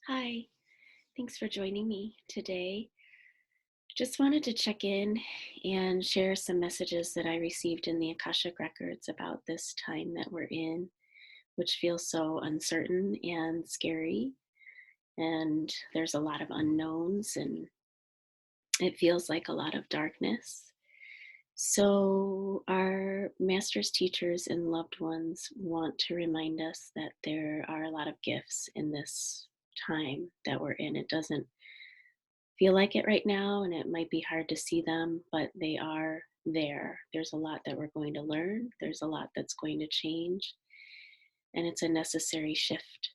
Hi, thanks for joining me today. Just wanted to check in and share some messages that I received in the Akashic Records about this time that we're in, which feels so uncertain and scary. And there's a lot of unknowns, and it feels like a lot of darkness. So, our masters, teachers, and loved ones want to remind us that there are a lot of gifts in this time that we're in. It doesn't feel like it right now, and it might be hard to see them, but they are there. There's a lot that we're going to learn, there's a lot that's going to change, and it's a necessary shift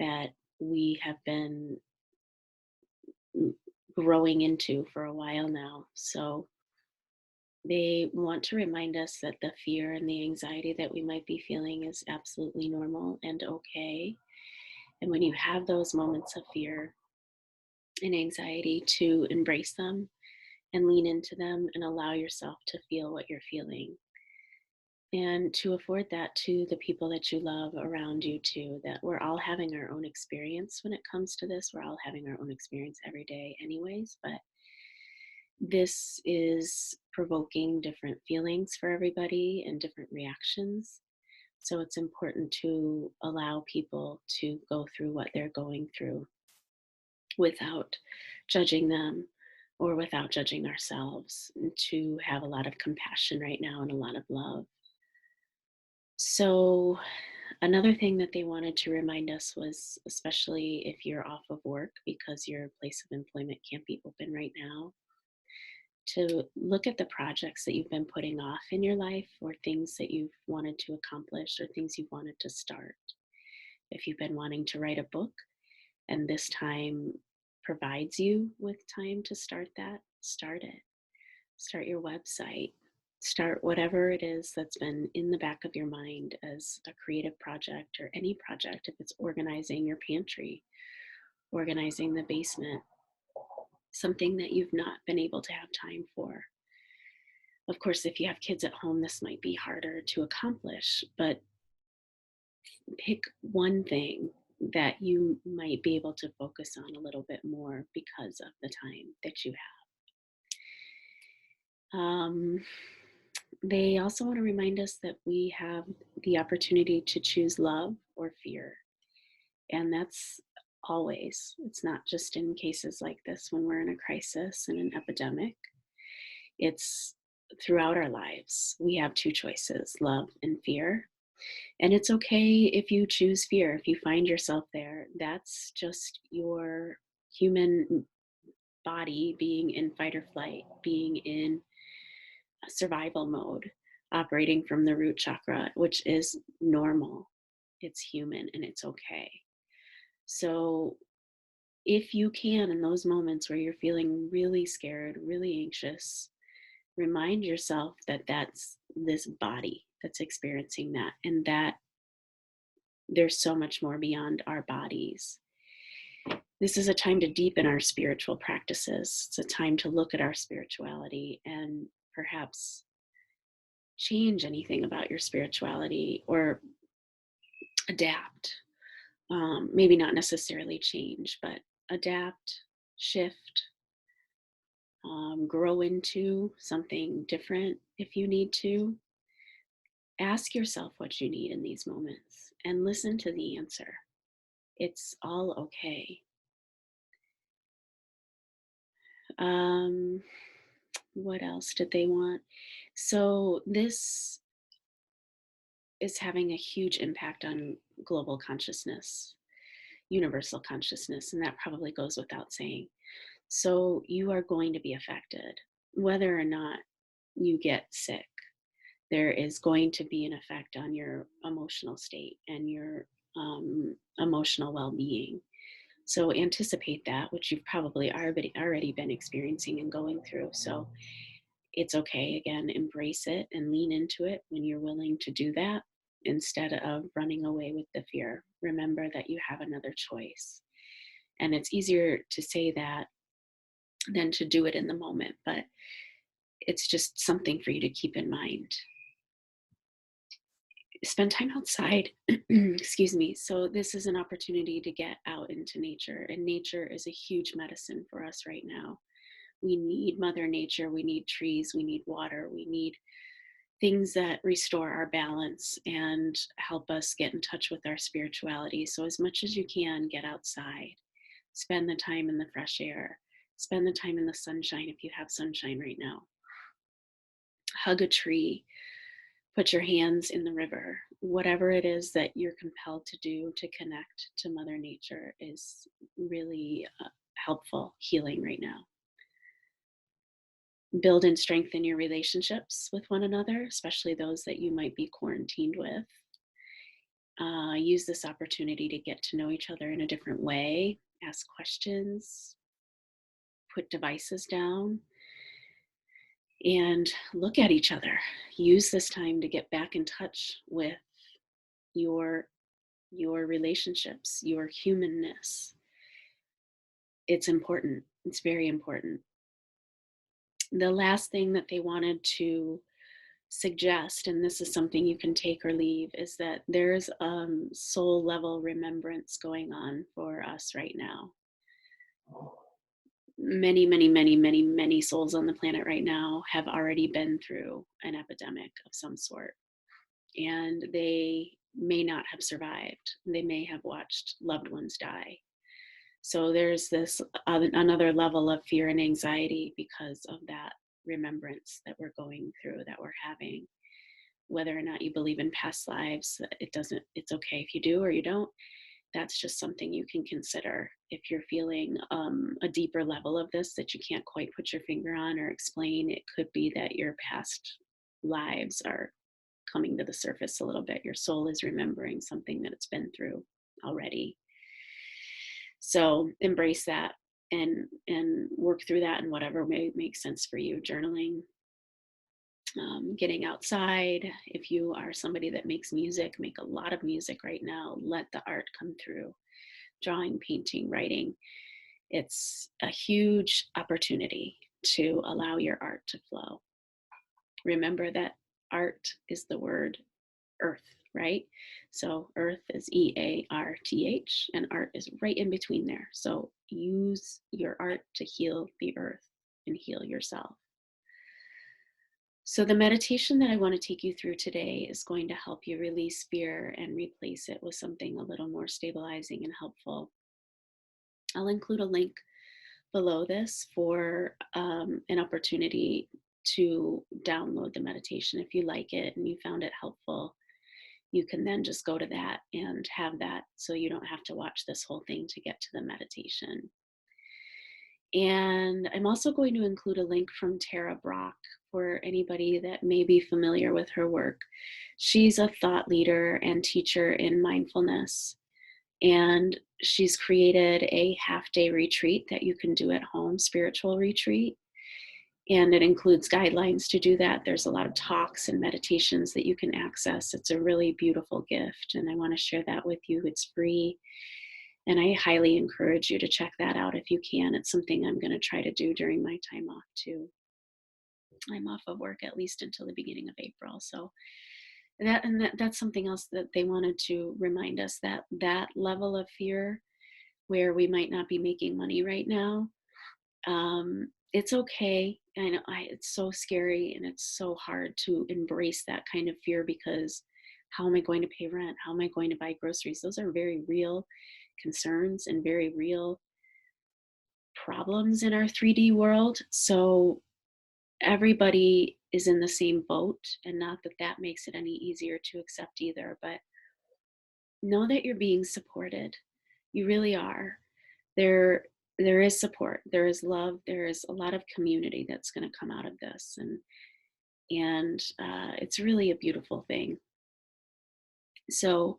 that we have been growing into for a while now. So they want to remind us that the fear and the anxiety that we might be feeling is absolutely normal and okay. And when you have those moments of fear and anxiety, to embrace them and lean into them and allow yourself to feel what you're feeling, and to afford that to the people that you love around you too. That we're all having our own experience when it comes to this. We're all having our own experience every day anyways, but this is provoking different feelings for everybody and different reactions. So it's important to allow people to go through what they're going through without judging them or without judging ourselves, and to have a lot of compassion right now and a lot of love. So, another thing that they wanted to remind us was, especially if you're off of work because your place of employment can't be open right now, to look at the projects that you've been putting off in your life, or things that you've wanted to accomplish, or things you've wanted to start. If you've been wanting to write a book, and this time provides you with time to start that, start it. Start your website. Start whatever it is that's been in the back of your mind as a creative project, or any project. If it's organizing your pantry, organizing the basement, something that you've not been able to have time for. Of course, if you have kids at home, this might be harder to accomplish, but pick one thing that you might be able to focus on a little bit more because of the time that you have. They also want to remind us that we have the opportunity to choose love or fear. And that's always, it's not just in cases like this when we're in a crisis and an epidemic. It's throughout our lives. We have two choices: love and fear. And it's okay if you choose fear, if you find yourself there. That's just your human body being in fight or flight, being in survival mode, operating from the root chakra, which is normal. It's human and it's okay. So, if you can, in those moments where you're feeling really scared, really anxious, remind yourself that that's this body that's experiencing that, and that there's so much more beyond our bodies. This is a time to deepen our spiritual practices. It's a time to look at our spirituality and perhaps change anything about your spirituality, or adapt. Maybe not necessarily change, but adapt, shift, grow into something different if you need to. Ask yourself what you need in these moments and listen to the answer. It's all okay. Um, what else did they want? So, this is having a huge impact on global consciousness, universal consciousness, and that probably goes without saying. So, you are going to be affected whether or not you get sick. There is going to be an effect on your emotional state and your emotional well-being. So anticipate that, which you've probably already been experiencing and going through. So it's okay. Again, embrace it and lean into it when you're willing to do that, instead of running away with the fear. Remember that you have another choice. And it's easier to say that than to do it in the moment, but it's just something for you to keep in mind. Spend time outside. Excuse me. So, this is an opportunity to get out into nature, and nature is a huge medicine for us right now. We need Mother Nature, we need trees, we need water, we need things that restore our balance and help us get in touch with our spirituality. So, as much as you can, get outside, spend the time in the fresh air, spend the time in the sunshine if you have sunshine right now. Hug a tree, put your hands in the river. Whatever it is that you're compelled to do to connect to Mother Nature is really helpful healing right now. Build and strengthen your relationships with one another, especially those that you might be quarantined with. Use this opportunity to get to know each other in a different way, ask questions, put devices down, and look at each other. Use this time to get back in touch with your your relationships, your humanness. It's important. It's very important. The last thing that they wanted to suggest, and this is something you can take or leave, is that there's soul level remembrance going on for us right now. Many, many, many, many, many souls on the planet right now have already been through an epidemic of some sort, and they may not have survived. They may have watched loved ones die. So there's this another level of fear and anxiety because of that remembrance that we're going through, that we're having. Whether or not you believe in past lives, it's okay if you do or you don't. That's just something you can consider. If you're feeling a deeper level of this that you can't quite put your finger on or explain, it could be that your past lives are coming to the surface a little bit. Your soul is remembering something that it's been through already. So embrace that and work through that in whatever may make sense for you. Journaling, getting outside. If you are somebody that makes music, make a lot of music right now. Let the art come through. Drawing, painting, writing. It's a huge opportunity to allow your art to flow. Remember that art is the word earth, right? So earth is EARTH, and art is right in between there. So use your art to heal the earth and heal yourself. So, the meditation that I want to take you through today is going to help you release fear and replace it with something a little more stabilizing and helpful. I'll include a link below this for an opportunity to download the meditation. If you like it and you found it helpful, you can then just go to that and have that so you don't have to watch this whole thing to get to the meditation. And I'm also going to include a link from Tara Brach for anybody that may be familiar with her work. She's a thought leader and teacher in mindfulness. And she's created a half-day retreat that you can do at home, spiritual retreat. And it includes guidelines to do that. There's a lot of talks and meditations that you can access. It's a really beautiful gift, and I want to share that with you. It's free. And I highly encourage you to check that out if you can. It's something I'm going to try to do during my time off too. I'm off of work at least until the beginning of April. So that's something else that they wanted to remind us, that that level of fear where we might not be making money right now, it's okay. I know it's so scary and it's so hard to embrace that kind of fear, because how am I going to pay rent? How am I going to buy groceries? Those are very real concerns and very real problems in our 3D world. So everybody is in the same boat, and not that that makes it any easier to accept either, but know that you're being supported. You really are. There is support, there is love, there is a lot of community that's going to come out of this, and it's really a beautiful thing. So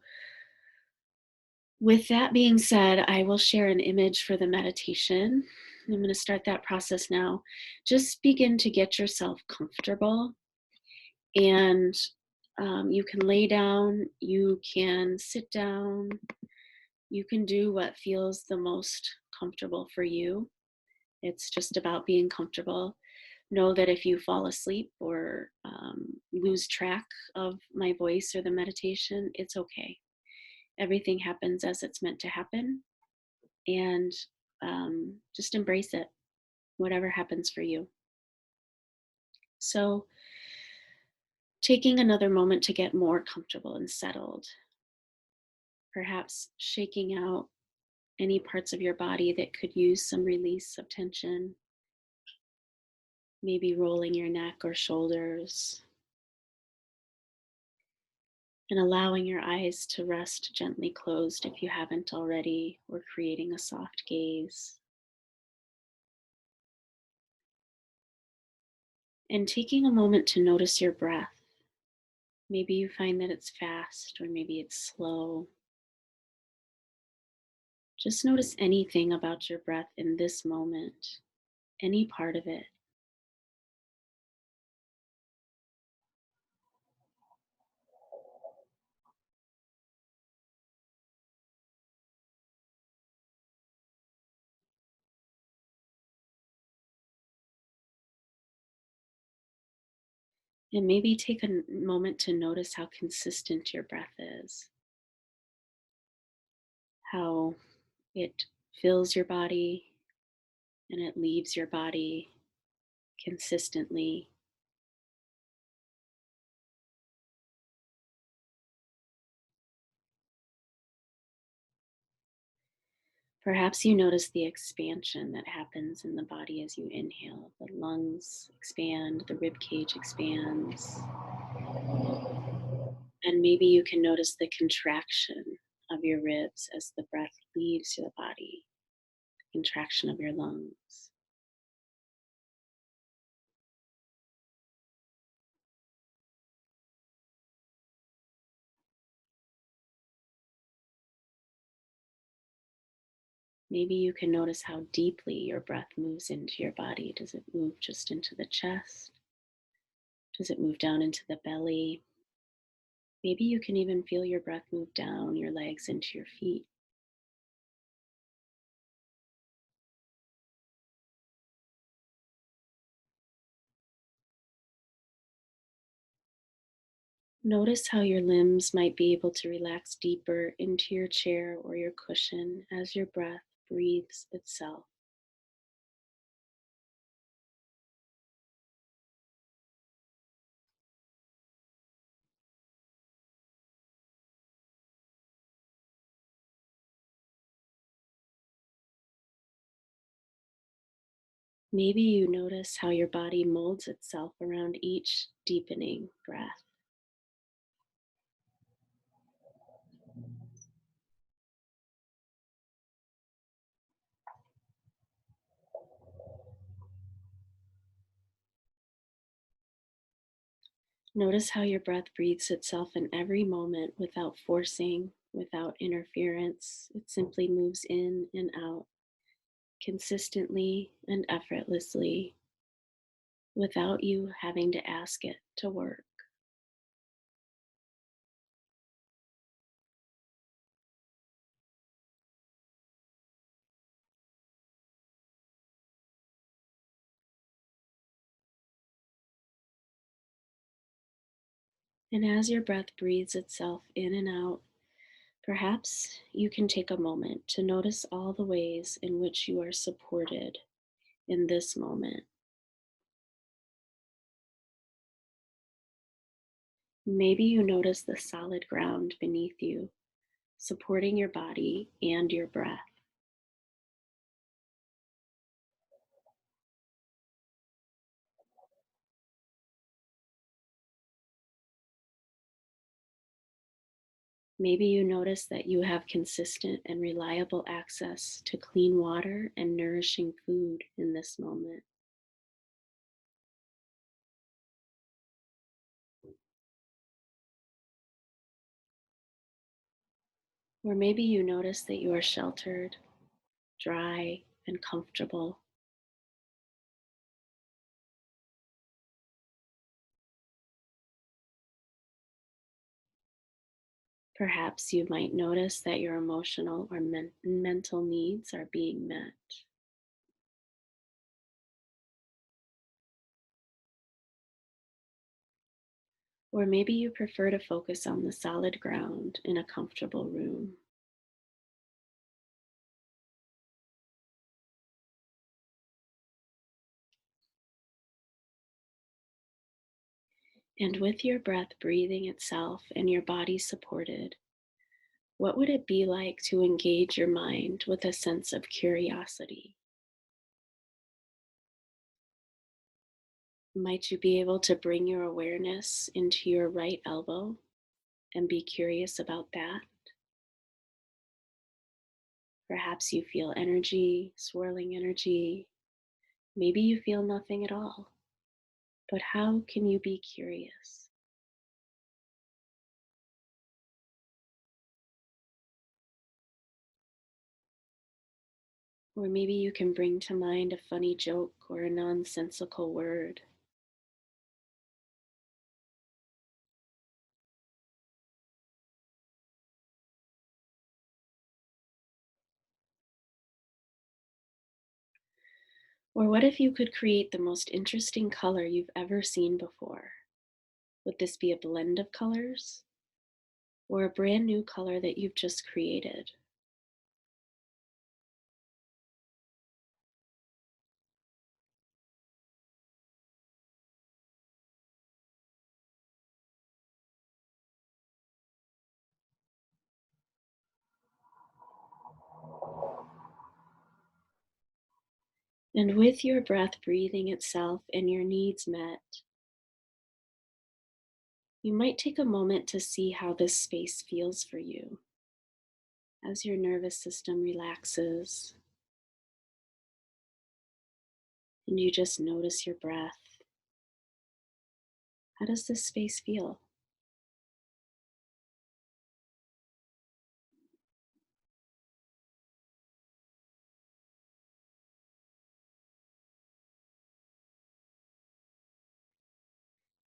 with that being said, I will share an image for the meditation. I'm going to start that process now. Just begin to get yourself comfortable, and you can lay down, you can sit down, you can do what feels the most comfortable for you. It's just about being comfortable. Know that if you fall asleep or lose track of my voice or the meditation, it's okay. Everything happens as it's meant to happen, and just embrace it, whatever happens for you. So, taking another moment to get more comfortable and settled, perhaps shaking out any parts of your body that could use some release of tension, maybe rolling your neck or shoulders, and allowing your eyes to rest gently closed if you haven't already, or creating a soft gaze. And taking a moment to notice your breath. Maybe you find that it's fast or maybe it's slow. Just notice anything about your breath in this moment, any part of it. And maybe take a moment to notice how consistent your breath is, how it fills your body and it leaves your body consistently. Perhaps you notice the expansion that happens in the body as you inhale. The lungs expand, the rib cage expands, and maybe you can notice the contraction of your ribs as the breath leaves the body, the contraction of your lungs. Maybe you can notice how deeply your breath moves into your body. Does it move just into the chest? Does it move down into the belly? Maybe you can even feel your breath move down your legs into your feet. Notice how your limbs might be able to relax deeper into your chair or your cushion as your breath breathes itself. Maybe you notice how your body molds itself around each deepening breath. Notice how your breath breathes itself in every moment without forcing, without interference. It simply moves in and out consistently and effortlessly without you having to ask it to work. And as your breath breathes itself in and out, perhaps you can take a moment to notice all the ways in which you are supported in this moment. Maybe you notice the solid ground beneath you, supporting your body and your breath. Maybe you notice that you have consistent and reliable access to clean water and nourishing food in this moment. Or maybe you notice that you are sheltered, dry, and comfortable. Perhaps you might notice that your emotional or mental needs are being met. Or maybe you prefer to focus on the solid ground in a comfortable room. And with your breath breathing itself and your body supported, what would it be like to engage your mind with a sense of curiosity? Might you be able to bring your awareness into your right elbow and be curious about that? Perhaps you feel energy, swirling energy. Maybe you feel nothing at all. But how can you be curious? Or maybe you can bring to mind a funny joke or a nonsensical word. Or what if you could create the most interesting color you've ever seen before? Would this be a blend of colors or a brand new color that you've just created? And with your breath breathing itself and your needs met, you might take a moment to see how this space feels for you as your nervous system relaxes and you just notice your breath. How does this space feel?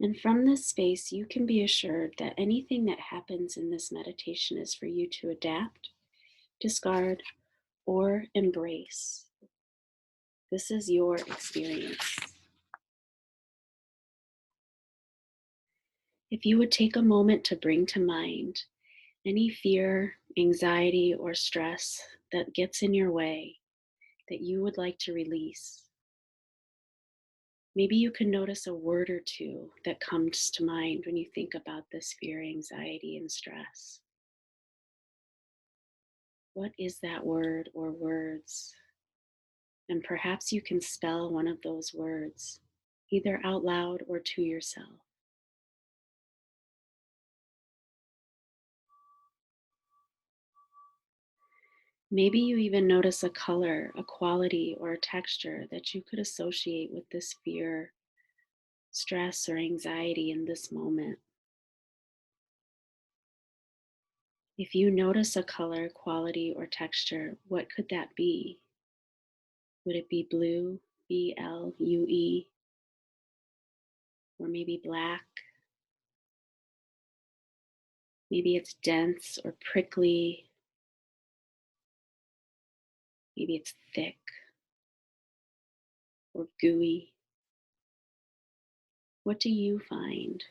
And from this space, you can be assured that anything that happens in this meditation is for you to adapt, discard, or embrace. This is your experience. If you would take a moment to bring to mind any fear, anxiety, or stress that gets in your way that you would like to release, maybe you can notice a word or two that comes to mind when you think about this fear, anxiety, and stress. What is that word or words? And perhaps you can spell one of those words, either out loud or to yourself. Maybe you even notice a color, a quality, or a texture that you could associate with this fear, stress, or anxiety in this moment. If you notice a color, quality, or texture, what could that be? Would it be blue, BLUE, or maybe black? Maybe it's dense or prickly. Maybe it's thick or gooey. What do you find?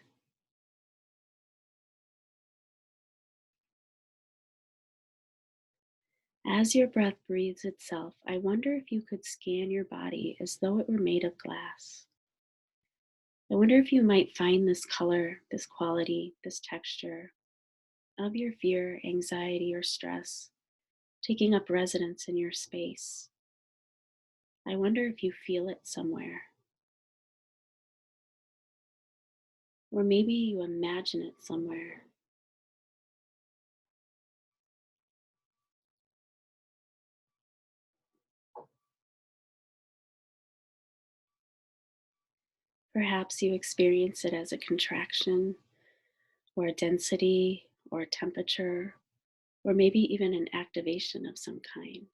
As your breath breathes itself, I wonder if you could scan your body as though it were made of glass. I wonder if you might find this color, this quality, this texture of your fear, anxiety, or stress taking up residence in your space. I wonder if you feel it somewhere, or maybe you imagine it somewhere. Perhaps you experience it as a contraction, or a density, or a temperature, or maybe even an activation of some kind.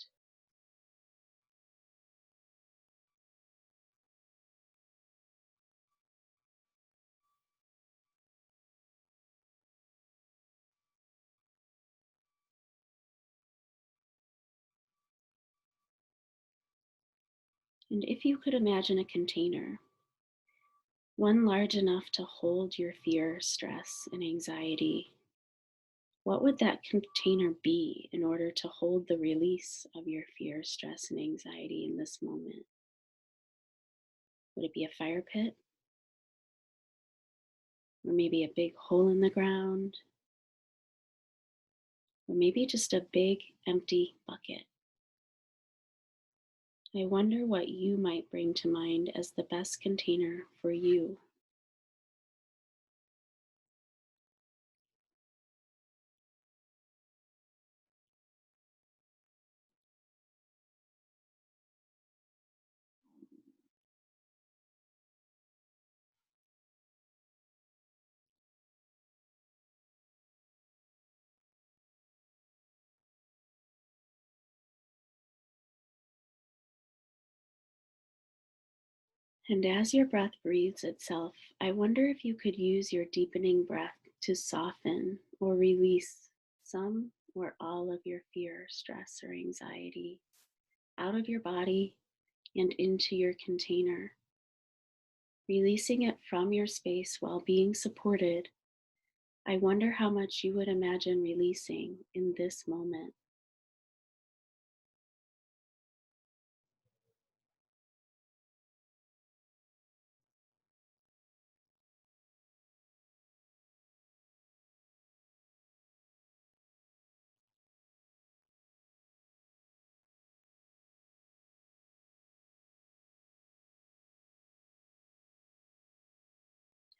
And if you could imagine a container one large enough to hold your fear, stress, and anxiety. What would that container be in order to hold the release of your fear, stress, and anxiety in this moment? Would it be a fire pit? Or maybe a big hole in the ground? Or maybe just a big empty bucket? I wonder what you might bring to mind as the best container for you. And as your breath breathes itself, I wonder if you could use your deepening breath to soften or release some or all of your fear, stress, or anxiety out of your body and into your container, releasing it from your space while being supported. I wonder how much you would imagine releasing in this moment.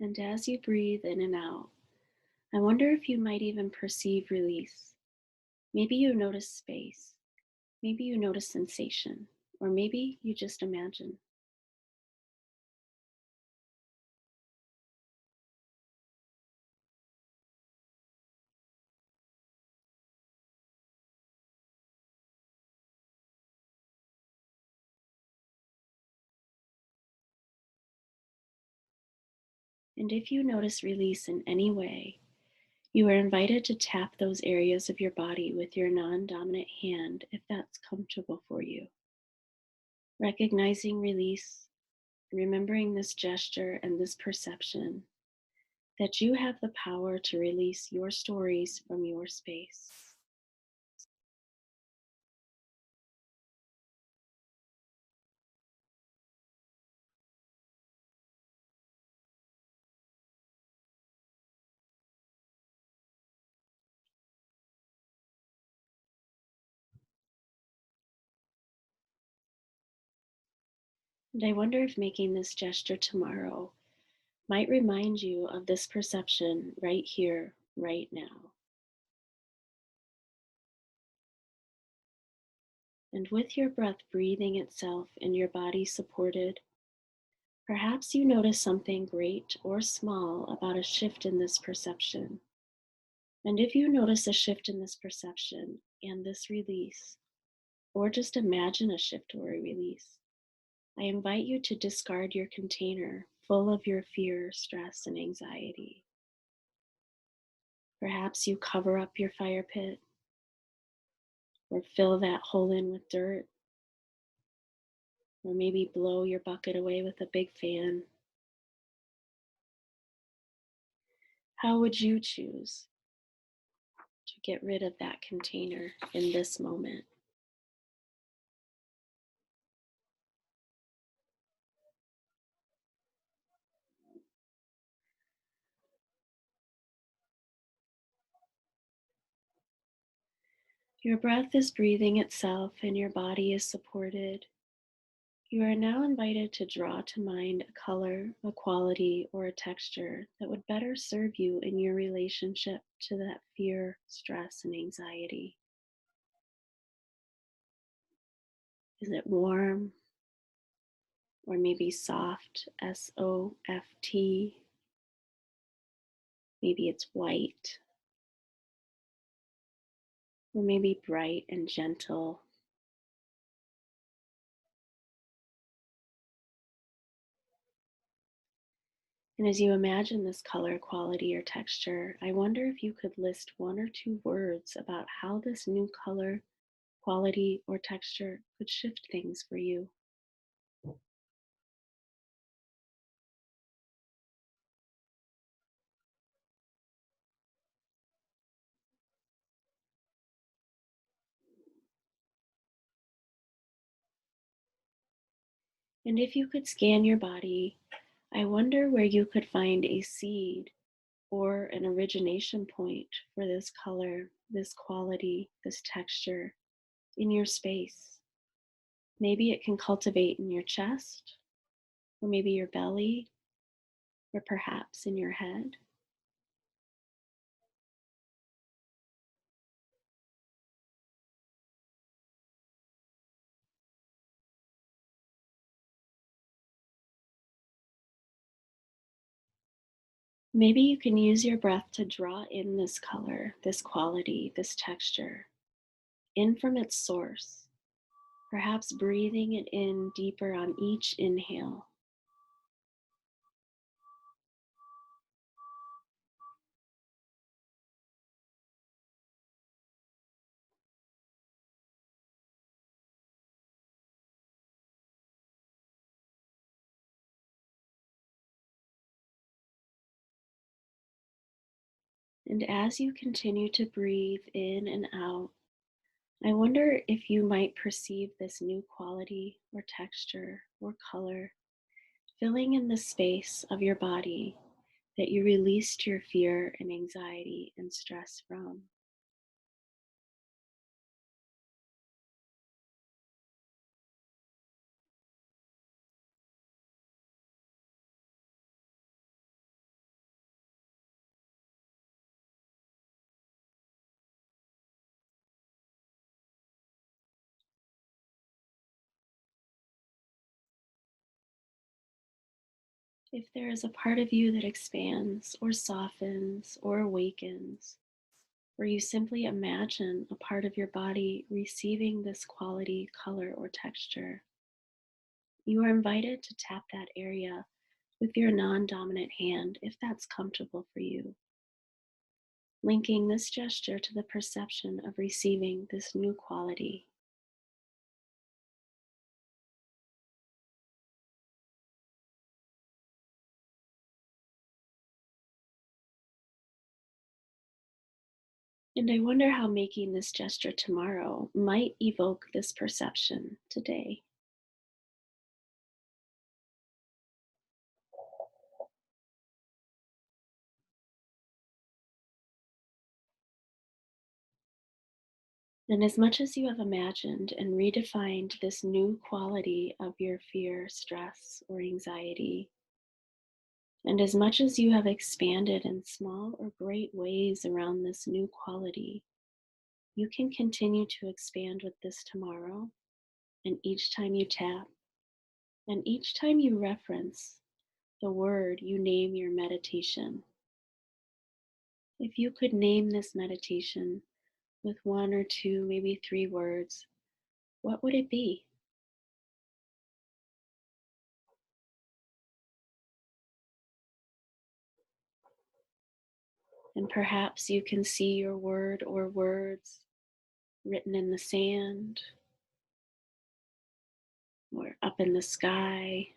And as you breathe in and out, I wonder if you might even perceive release. Maybe you notice space, maybe you notice sensation, or maybe you just imagine. And if you notice release in any way, you are invited to tap those areas of your body with your non dominant hand if that's comfortable for you. Recognizing release, remembering this gesture and this perception that you have the power to release your stories from your space. And I wonder if making this gesture tomorrow might remind you of this perception right here, right now. And with your breath breathing itself and your body supported, perhaps you notice something great or small about a shift in this perception. And if you notice a shift in this perception and this release, or just imagine a shift or a release, I invite you to discard your container full of your fear, stress, and anxiety. Perhaps you cover up your fire pit or fill that hole in with dirt, or maybe blow your bucket away with a big fan. How would you choose to get rid of that container in this moment? Your breath is breathing itself and your body is supported. You are now invited to draw to mind a color, a quality, or a texture that would better serve you in your relationship to that fear, stress, and anxiety. Is it warm or maybe soft, soft? Maybe it's white or maybe bright and gentle. And as you imagine this color, quality, or texture, I wonder if you could list one or two words about how this new color, quality, or texture could shift things for you. And if you could scan your body, I wonder where you could find a seed or an origination point for this color, this quality, this texture in your space. Maybe it can cultivate in your chest, or maybe your belly, or perhaps in your head. Maybe you can use your breath to draw in this color, this quality, this texture, in from its source, perhaps breathing it in deeper on each inhale. And as you continue to breathe in and out, I wonder if you might perceive this new quality or texture or color filling in the space of your body that you released your fear and anxiety and stress from. If there is a part of you that expands or softens or awakens, or you simply imagine a part of your body receiving this quality, color, or texture, you are invited to tap that area with your non dominant hand if that's comfortable for you, linking this gesture to the perception of receiving this new quality. And I wonder how making this gesture tomorrow might evoke this perception today. And as much as you have imagined and redefined this new quality of your fear, stress, or anxiety, and as much as you have expanded in small or great ways around this new quality, you can continue to expand with this tomorrow. And each time you tap, and each time you reference the word, you name your meditation. If you could name this meditation with one or two, maybe three words, what would it be? And perhaps you can see your word or words written in the sand or up in the sky.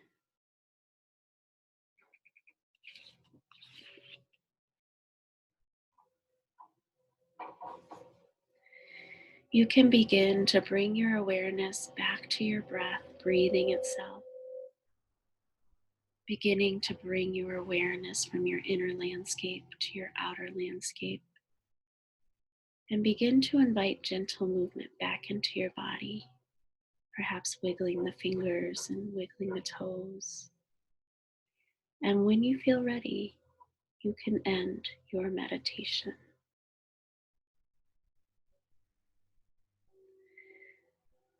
You can begin to bring your awareness back to your breath, breathing itself, beginning to bring your awareness from your inner landscape to your outer landscape, and begin to invite gentle movement back into your body, perhaps wiggling the fingers and wiggling the toes. And when you feel ready, you can end your meditation.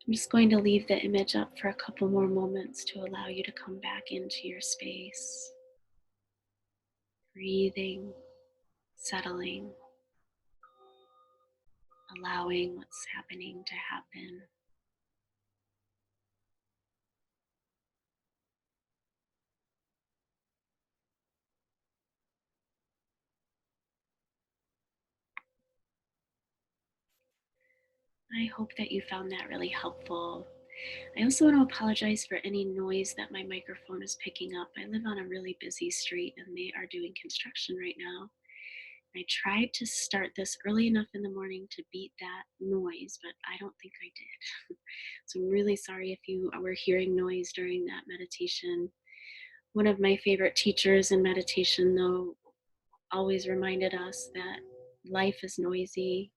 I'm just going to leave the image up for a couple more moments to allow you to come back into your space, breathing, settling, allowing what's happening to happen. I hope that you found that really helpful. I also want to apologize for any noise that my microphone is picking up. I live on a really busy street and they are doing construction right now. I tried to start this early enough in the morning to beat that noise, but I don't think I did. So I'm really sorry if you were hearing noise during that meditation. One of my favorite teachers in meditation, though, always reminded us that life is noisy,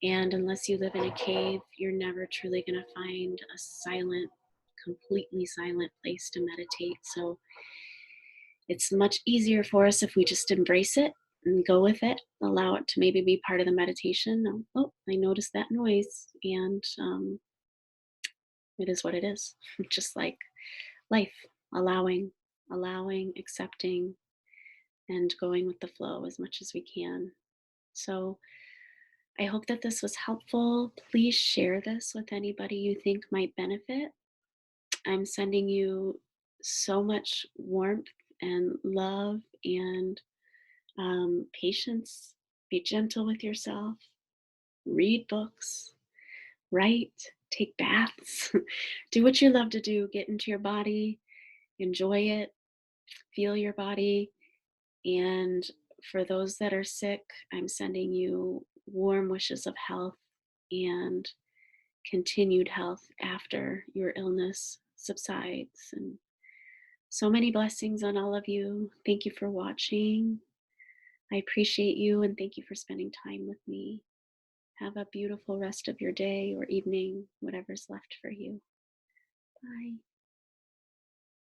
and unless you live in a cave, you're never truly going to find a silent, completely silent place to meditate. So it's much easier for us if we just embrace it and go with it, allow it to maybe be part of the meditation. Oh, I noticed that noise, and it is what it is. Just like life, allowing, accepting, and going with the flow as much as we can. So I hope that this was helpful. Please share this with anybody you think might benefit. I'm sending you so much warmth and love and patience. Be gentle with yourself. Read books. Write. Take baths. Do what you love to do. Get into your body. Enjoy it. Feel your body. And for those that are sick, I'm sending you warm wishes of health and continued health after your illness subsides. And so many blessings on all of you. Thank you for watching. I appreciate you and thank you for spending time with me. Have a beautiful rest of your day or evening, whatever's left for you. Bye.